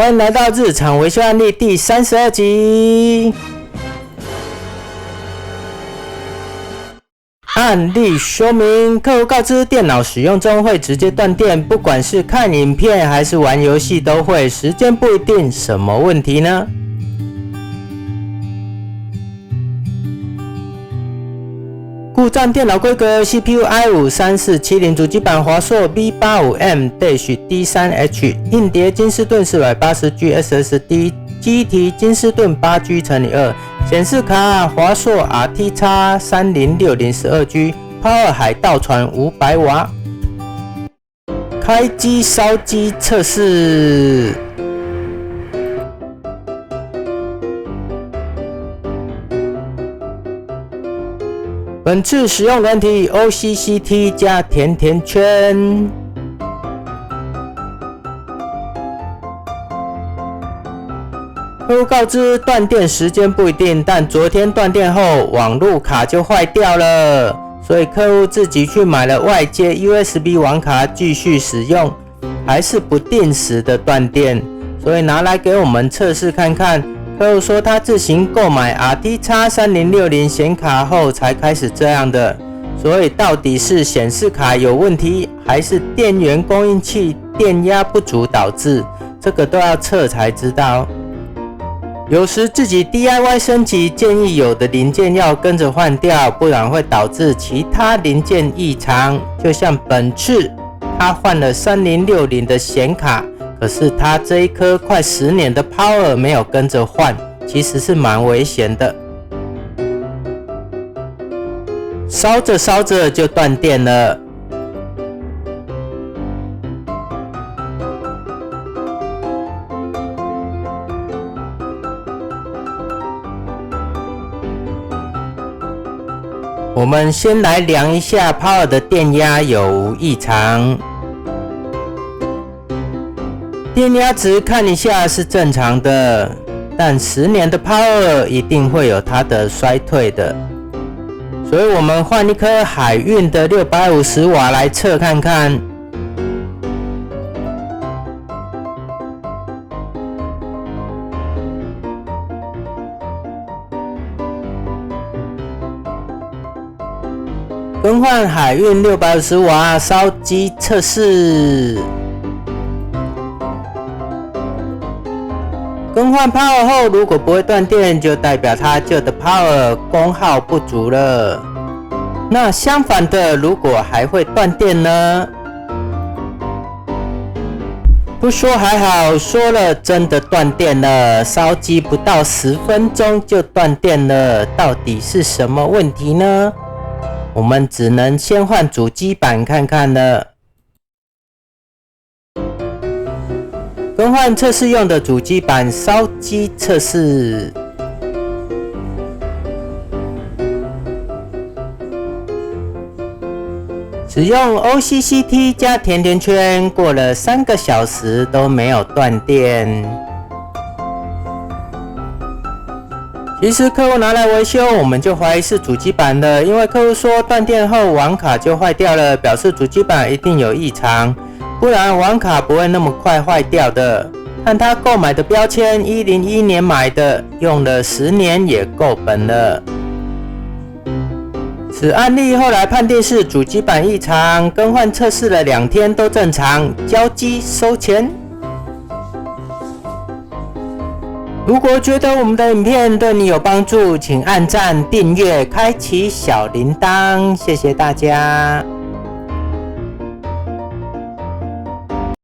欢迎来到日常维修案例第32集。案例说明：客户告知电脑使用中会直接断电，不管是看影片还是玩游戏都会，时间不一定，什么问题呢？故障电脑规格 CPU i5-3470 主机板华硕 B85M-D3H 硬碟金士顿 480G SSD 机体金士顿 8G×2 显示卡华硕 RTX 3060 12G Power 海盗船500瓦开机烧机测试。本次使用软体 OCCT 加甜甜圈。客户告知断电时间不一定，但昨天断电后网路卡就坏掉了，所以客户自己去买了外接 USB 网卡继续使用，还是不定时的断电，所以拿来给我们测试看看。客户说他自行购买 RTX 3060显卡后才开始这样的，所以到底是显示卡有问题，还是电源供应器电压不足导致？这个都要测才知道。有时自己 DIY 升级，建议有的零件要跟着换掉，不然会导致其他零件异常。就像本次他换了3060的显卡，可是他这一颗快10年的 Power 没有跟着换，其实是蛮危险的。烧着烧着就断电了。我们先来量一下 Power 的电压有无异常。电压值看一下是正常的，但10年的 Power 一定会有它的衰退的，所以我们换一颗海运的650瓦来测看看。更换海运650瓦烧机测试。更换 Power 后，如果不会断电，就代表它旧的 Power 功耗不足了。那相反的，如果还会断电呢？不说还好，说了真的断电了，烧机不到10分钟就断电了，到底是什么问题呢？我们只能先换主机板看看了。更换测试用的主机板烧机测试。使用 OCCT 加甜甜圈，过了3个小时都没有断电。其实客户拿来维修，我们就怀疑是主机板了，因为客户说断电后网卡就坏掉了，表示主机板一定有异常，不然网卡不会那么快坏掉的。看他购买的标签，101年买的，用了10年也够本了。此案例后来判定是主机板异常，更换测试了2天都正常，交机收钱。如果觉得我们的影片对你有帮助，请按赞、订阅、开启小铃铛，谢谢大家。